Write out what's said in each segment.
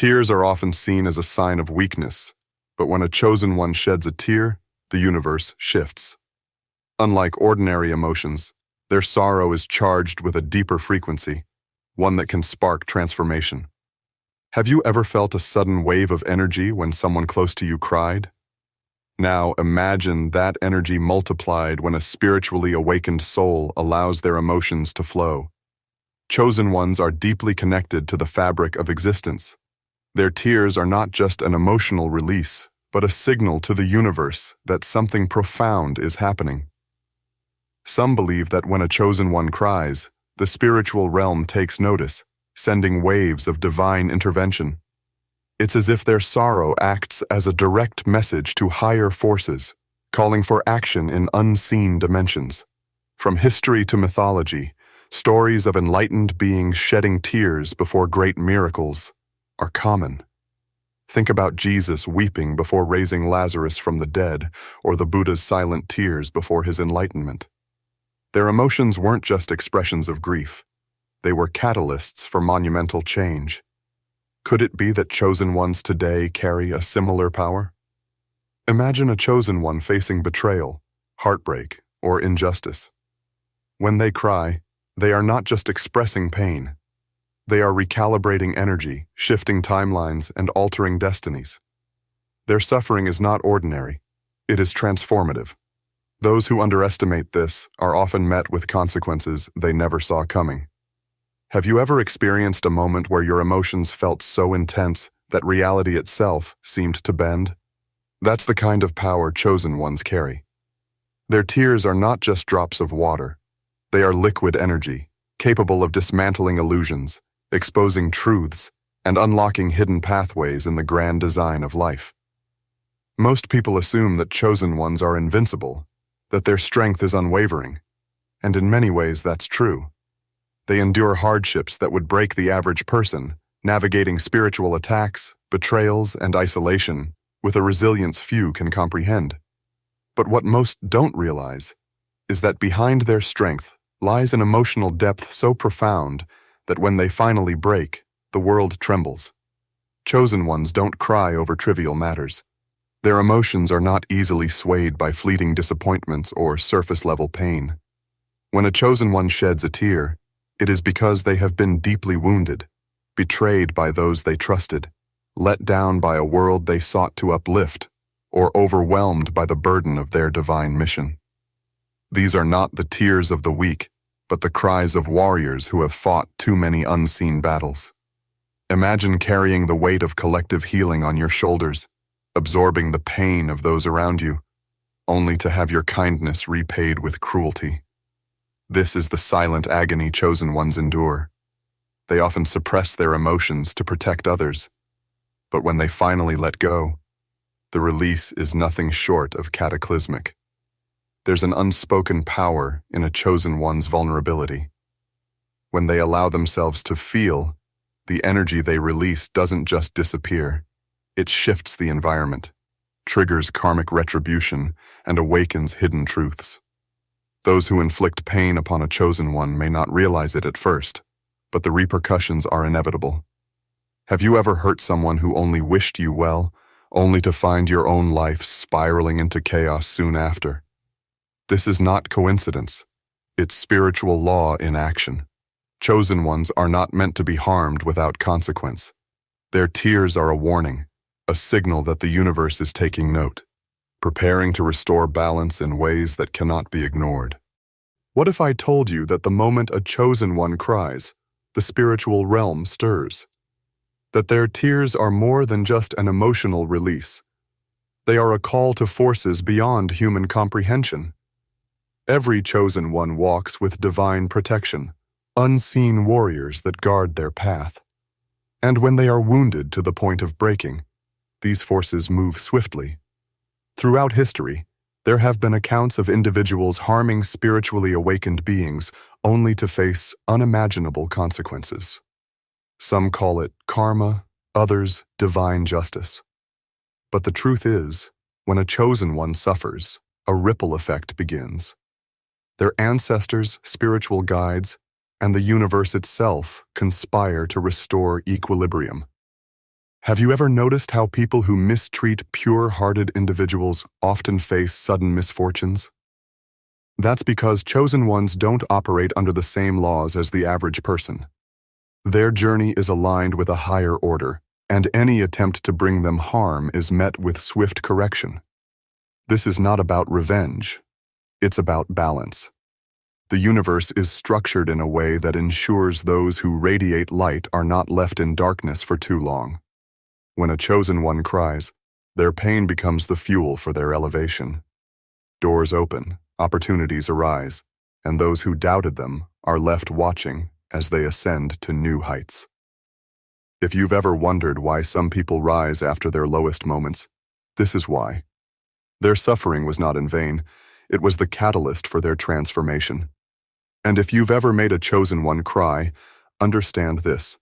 Tears are often seen as a sign of weakness, but when a chosen one sheds a tear, the universe shifts. Unlike ordinary emotions, their sorrow is charged with a deeper frequency, one that can spark transformation. Have you ever felt a sudden wave of energy when someone close to you cried? Now imagine that energy multiplied when a spiritually awakened soul allows their emotions to flow. Chosen ones are deeply connected to the fabric of existence. Their tears are not just an emotional release, but a signal to the universe that something profound is happening. Some believe that when a chosen one cries, the spiritual realm takes notice, sending waves of divine intervention. It's as if their sorrow acts as a direct message to higher forces, calling for action in unseen dimensions. From history to mythology, stories of enlightened beings shedding tears before great miracles are common. Think about Jesus weeping before raising Lazarus from the dead, or the Buddha's silent tears before his enlightenment. Their emotions weren't just expressions of grief. They were catalysts for monumental change. Could it be that chosen ones today carry a similar power? Imagine a chosen one facing betrayal, heartbreak, or injustice. When they cry, they are not just expressing pain. They are recalibrating energy, shifting timelines, and altering destinies. Their suffering is not ordinary. It is transformative. Those who underestimate this are often met with consequences they never saw coming. Have you ever experienced a moment where your emotions felt so intense that reality itself seemed to bend? That's the kind of power chosen ones carry. Their tears are not just drops of water. They are liquid energy, capable of dismantling illusions, exposing truths, and unlocking hidden pathways in the grand design of life. Most people assume that chosen ones are invincible, that their strength is unwavering, and in many ways that's true. They endure hardships that would break the average person, navigating spiritual attacks, betrayals, and isolation with a resilience few can comprehend. But what most don't realize is that behind their strength lies an emotional depth so profound that when they finally break, the world trembles. Chosen ones don't cry over trivial matters. Their emotions are not easily swayed by fleeting disappointments or surface-level pain. When a chosen one sheds a tear, it is because they have been deeply wounded, betrayed by those they trusted, let down by a world they sought to uplift, or overwhelmed by the burden of their divine mission. These are not the tears of the weak, but the cries of warriors who have fought too many unseen battles. Imagine carrying the weight of collective healing on your shoulders, absorbing the pain of those around you, only to have your kindness repaid with cruelty. This is the silent agony chosen ones endure. They often suppress their emotions to protect others, but when they finally let go, the release is nothing short of cataclysmic. There's an unspoken power in a chosen one's vulnerability. When they allow themselves to feel, the energy they release doesn't just disappear. It shifts the environment, triggers karmic retribution, and awakens hidden truths. Those who inflict pain upon a chosen one may not realize it at first, but the repercussions are inevitable. Have you ever hurt someone who only wished you well, only to find your own life spiraling into chaos soon after? This is not coincidence. It's spiritual law in action. Chosen ones are not meant to be harmed without consequence. Their tears are a warning, a signal that the universe is taking note, preparing to restore balance in ways that cannot be ignored. What if I told you that the moment a chosen one cries, the spiritual realm stirs? That their tears are more than just an emotional release. They are a call to forces beyond human comprehension. Every chosen one walks with divine protection, unseen warriors that guard their path. And when they are wounded to the point of breaking, these forces move swiftly. Throughout history, there have been accounts of individuals harming spiritually awakened beings only to face unimaginable consequences. Some call it karma, others divine justice. But the truth is, when a chosen one suffers, a ripple effect begins. Their ancestors, spiritual guides, and the universe itself conspire to restore equilibrium. Have you ever noticed how people who mistreat pure-hearted individuals often face sudden misfortunes? That's because chosen ones don't operate under the same laws as the average person. Their journey is aligned with a higher order, and any attempt to bring them harm is met with swift correction. This is not about revenge. It's about balance. The universe is structured in a way that ensures those who radiate light are not left in darkness for too long. When a chosen one cries, their pain becomes the fuel for their elevation. Doors open, opportunities arise, and those who doubted them are left watching as they ascend to new heights. If you've ever wondered why some people rise after their lowest moments, this is why. Their suffering was not in vain. It was the catalyst for their transformation. And if you've ever made a chosen one cry, understand this.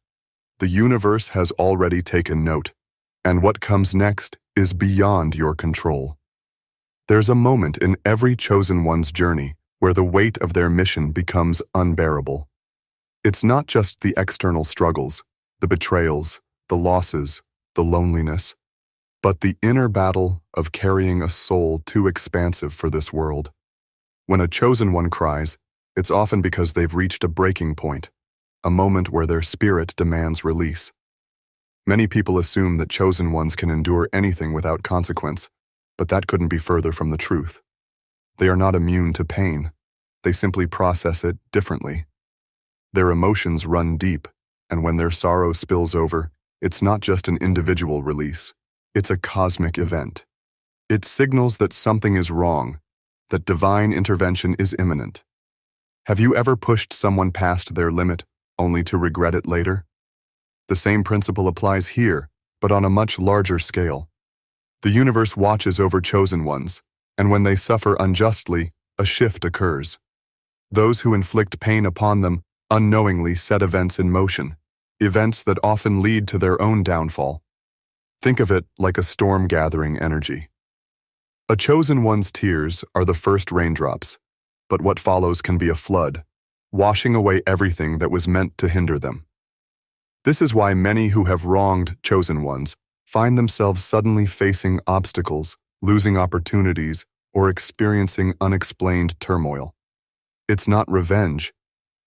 The universe has already taken note, and what comes next is beyond your control. There's a moment in every chosen one's journey where the weight of their mission becomes unbearable. It's not just the external struggles, the betrayals, the losses, the loneliness, but the inner battle of carrying a soul too expansive for this world. When a chosen one cries, it's often because they've reached a breaking point, a moment where their spirit demands release. Many people assume that chosen ones can endure anything without consequence, but that couldn't be further from the truth. They are not immune to pain. They simply process it differently. Their emotions run deep, and when their sorrow spills over, it's not just an individual release. It's a cosmic event. It signals that something is wrong, that divine intervention is imminent. Have you ever pushed someone past their limit, only to regret it later? The same principle applies here, but on a much larger scale. The universe watches over chosen ones, and when they suffer unjustly, a shift occurs. Those who inflict pain upon them unknowingly set events in motion, events that often lead to their own downfall. Think of it like a storm gathering energy. A chosen one's tears are the first raindrops, but what follows can be a flood, washing away everything that was meant to hinder them. This is why many who have wronged chosen ones find themselves suddenly facing obstacles, losing opportunities, or experiencing unexplained turmoil. It's not revenge.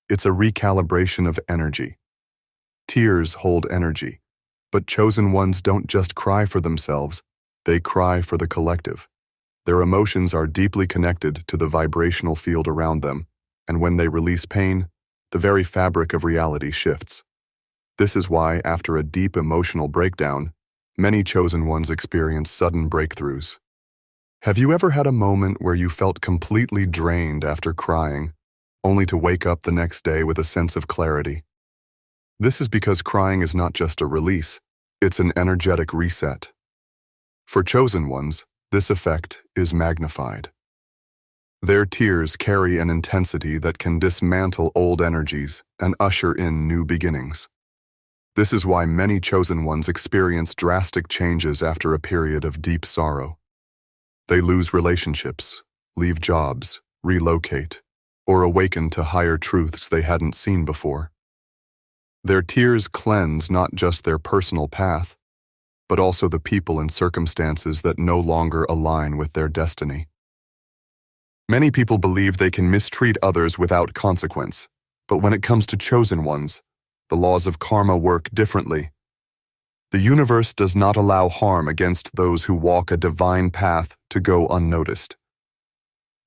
It's a recalibration of energy. Tears hold energy, but chosen ones don't just cry for themselves, they cry for the collective. Their emotions are deeply connected to the vibrational field around them, and when they release pain, the very fabric of reality shifts. This is why, after a deep emotional breakdown, many chosen ones experience sudden breakthroughs. Have you ever had a moment where you felt completely drained after crying, only to wake up the next day with a sense of clarity? This is because crying is not just a release, it's an energetic reset. For chosen ones, this effect is magnified. Their tears carry an intensity that can dismantle old energies and usher in new beginnings. This is why many chosen ones experience drastic changes after a period of deep sorrow. They lose relationships, leave jobs, relocate, or awaken to higher truths they hadn't seen before. Their tears cleanse not just their personal path, but also the people and circumstances that no longer align with their destiny. Many people believe they can mistreat others without consequence, but when it comes to chosen ones, the laws of karma work differently. The universe does not allow harm against those who walk a divine path to go unnoticed.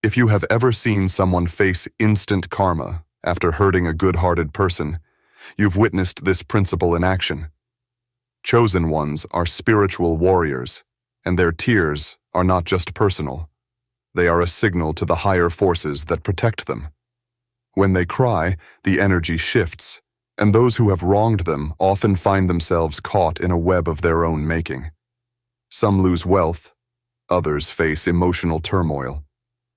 If you have ever seen someone face instant karma after hurting a good-hearted person, you've witnessed this principle in action. Chosen ones are spiritual warriors, and their tears are not just personal. They are a signal to the higher forces that protect them. When they cry, the energy shifts, and those who have wronged them often find themselves caught in a web of their own making. Some lose wealth, others face emotional turmoil,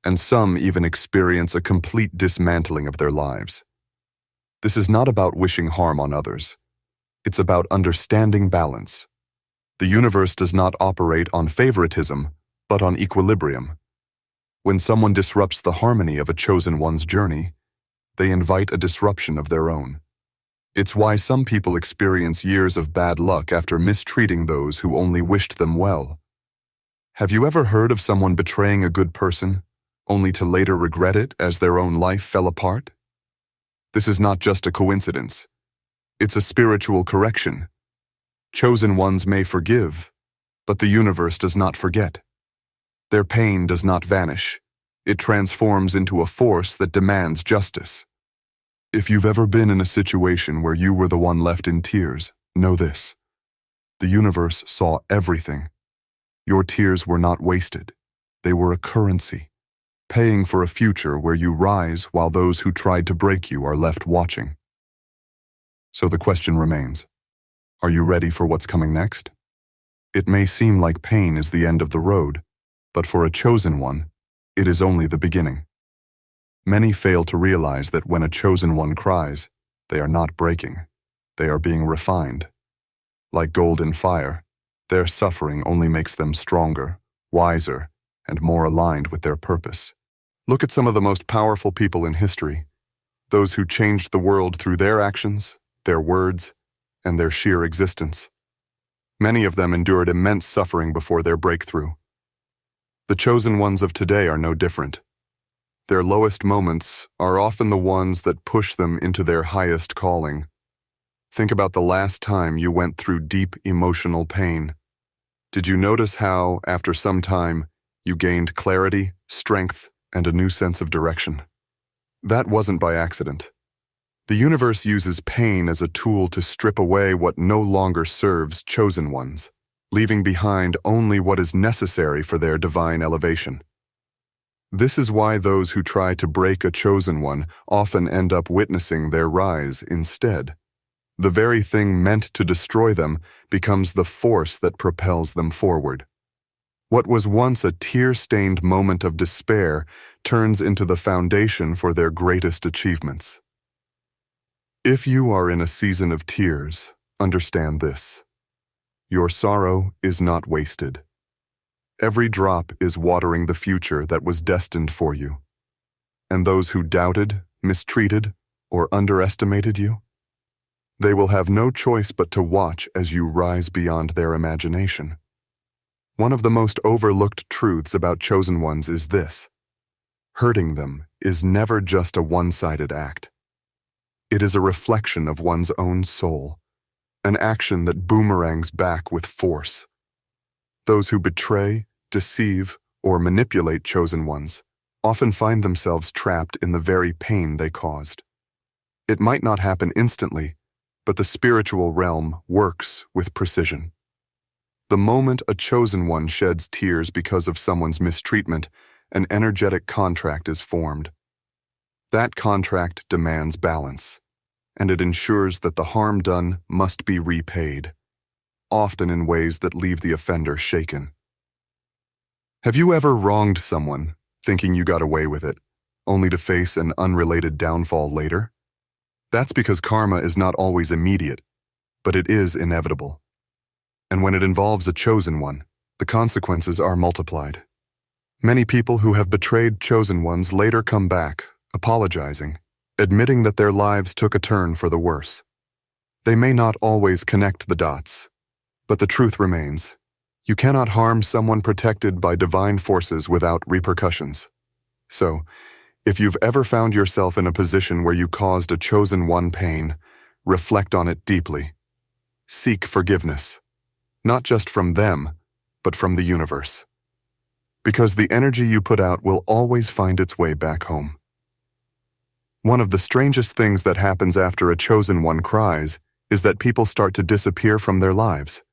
and some even experience a complete dismantling of their lives. This is not about wishing harm on others. It's about understanding balance. The universe does not operate on favoritism, but on equilibrium. When someone disrupts the harmony of a chosen one's journey, they invite a disruption of their own. It's why some people experience years of bad luck after mistreating those who only wished them well. Have you ever heard of someone betraying a good person, only to later regret it as their own life fell apart? This is not just a coincidence. It's a spiritual correction. Chosen ones may forgive, but the universe does not forget. Their pain does not vanish. It transforms into a force that demands justice. If you've ever been in a situation where you were the one left in tears, know this. The universe saw everything. Your tears were not wasted. They were a currency, paying for a future where you rise while those who tried to break you are left watching. So the question remains, are you ready for what's coming next? It may seem like pain is the end of the road, but for a chosen one, it is only the beginning. Many fail to realize that when a chosen one cries, they are not breaking. They are being refined. Like gold in fire, their suffering only makes them stronger, wiser, and more aligned with their purpose. Look at some of the most powerful people in history, those who changed the world through their actions, their words, and their sheer existence. Many of them endured immense suffering before their breakthrough. The chosen ones of today are no different. Their lowest moments are often the ones that push them into their highest calling. Think about the last time you went through deep emotional pain. Did you notice how, after some time, you gained clarity, strength, and a new sense of direction? That wasn't by accident. The universe uses pain as a tool to strip away what no longer serves chosen ones, leaving behind only what is necessary for their divine elevation. This is why those who try to break a chosen one often end up witnessing their rise instead. The very thing meant to destroy them becomes the force that propels them forward. What was once a tear-stained moment of despair turns into the foundation for their greatest achievements. If you are in a season of tears, understand this. Your sorrow is not wasted. Every drop is watering the future that was destined for you. And those who doubted, mistreated, or underestimated you, they will have no choice but to watch as you rise beyond their imagination. One of the most overlooked truths about chosen ones is this: hurting them is never just a one-sided act. It is a reflection of one's own soul, an action that boomerangs back with force. Those who betray, deceive, or manipulate chosen ones often find themselves trapped in the very pain they caused. It might not happen instantly, but the spiritual realm works with precision. The moment a chosen one sheds tears because of someone's mistreatment, an energetic contract is formed. That contract demands balance, and it ensures that the harm done must be repaid, often in ways that leave the offender shaken. Have you ever wronged someone, thinking you got away with it, only to face an unrelated downfall later? That's because karma is not always immediate, but it is inevitable. And when it involves a chosen one, the consequences are multiplied. Many people who have betrayed chosen ones later come back, apologizing, admitting that their lives took a turn for the worse. They may not always connect the dots, but the truth remains. You cannot harm someone protected by divine forces without repercussions. So, if you've ever found yourself in a position where you caused a chosen one pain, reflect on it deeply. Seek forgiveness, not just from them, but from the universe. Because the energy you put out will always find its way back home. One of the strangest things that happens after a chosen one cries is that people start to disappear from their lives.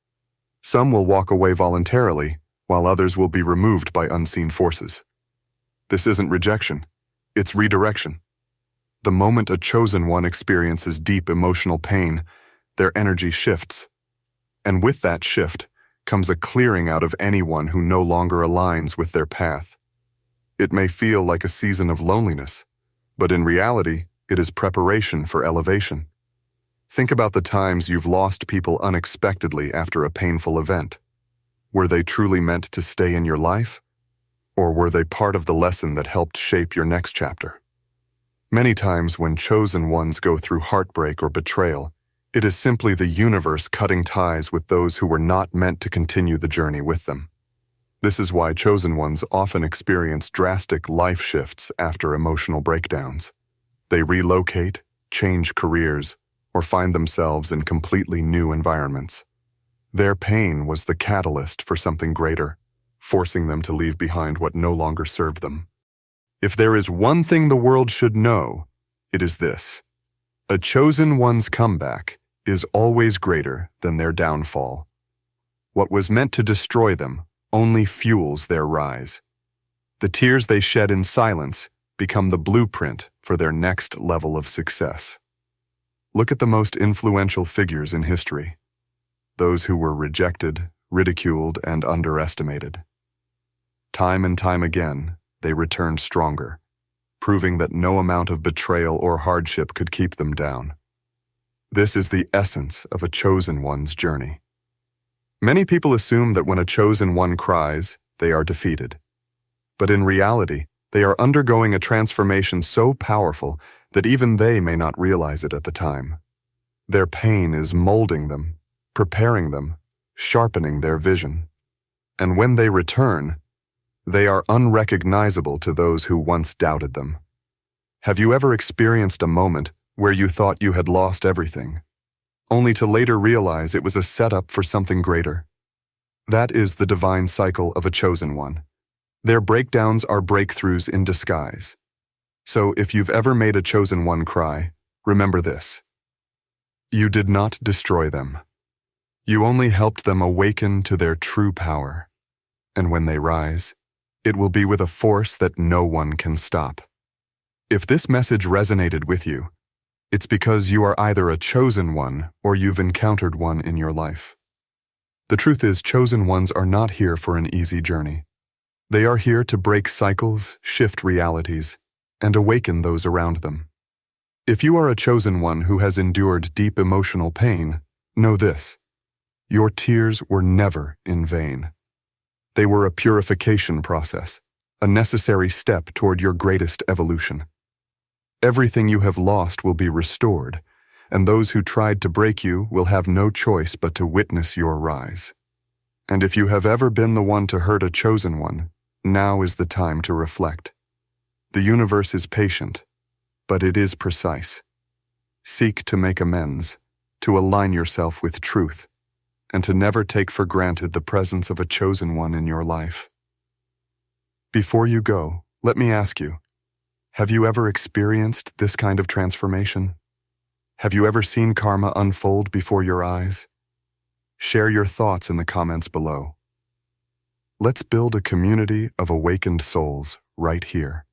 Some will walk away voluntarily, while others will be removed by unseen forces. This isn't rejection, it's redirection. The moment a chosen one experiences deep emotional pain, their energy shifts. And with that shift comes a clearing out of anyone who no longer aligns with their path. It may feel like a season of loneliness, but in reality, it is preparation for elevation. Think about the times you've lost people unexpectedly after a painful event. Were they truly meant to stay in your life? Or were they part of the lesson that helped shape your next chapter? Many times when chosen ones go through heartbreak or betrayal, it is simply the universe cutting ties with those who were not meant to continue the journey with them. This is why chosen ones often experience drastic life shifts after emotional breakdowns. They relocate, change careers, or find themselves in completely new environments. Their pain was the catalyst for something greater, forcing them to leave behind what no longer served them. If there is one thing the world should know, it is this: a chosen one's comeback is always greater than their downfall. What was meant to destroy them only fuels their rise. The tears they shed in silence become the blueprint for their next level of success. Look at the most influential figures in history, those who were rejected, ridiculed, and underestimated. Time and time again, they returned stronger, proving that no amount of betrayal or hardship could keep them down. This is the essence of a chosen one's journey. Many people assume that when a chosen one cries, they are defeated. But in reality, they are undergoing a transformation so powerful that even they may not realize it at the time. Their pain is molding them, preparing them, sharpening their vision. And when they return, they are unrecognizable to those who once doubted them. Have you ever experienced a moment where you thought you had lost everything, only to later realize it was a setup for something greater? That is the divine cycle of a chosen one. Their breakdowns are breakthroughs in disguise. So if you've ever made a chosen one cry, remember this: you did not destroy them. You only helped them awaken to their true power. And when they rise, it will be with a force that no one can stop. If this message resonated with you, it's because you are either a chosen one or you've encountered one in your life. The truth is, chosen ones are not here for an easy journey. They are here to break cycles, shift realities, and awaken those around them. If you are a chosen one who has endured deep emotional pain, know this: your tears were never in vain. They were a purification process, a necessary step toward your greatest evolution. Everything you have lost will be restored, and those who tried to break you will have no choice but to witness your rise. And if you have ever been the one to hurt a chosen one, now is the time to reflect. The universe is patient, but it is precise. Seek to make amends, to align yourself with truth, and to never take for granted the presence of a chosen one in your life. Before you go, let me ask you, have you ever experienced this kind of transformation? Have you ever seen karma unfold before your eyes? Share your thoughts in the comments below. Let's build a community of awakened souls right here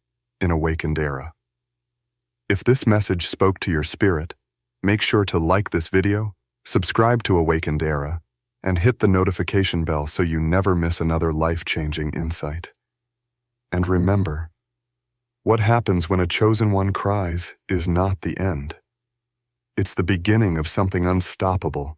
in Awakened Era. If this message spoke to your spirit, make sure to like this video, subscribe to Awakened Era, and hit the notification bell so you never miss another life-changing insight. And remember, what happens when a chosen one cries is not the end. It's the beginning of something unstoppable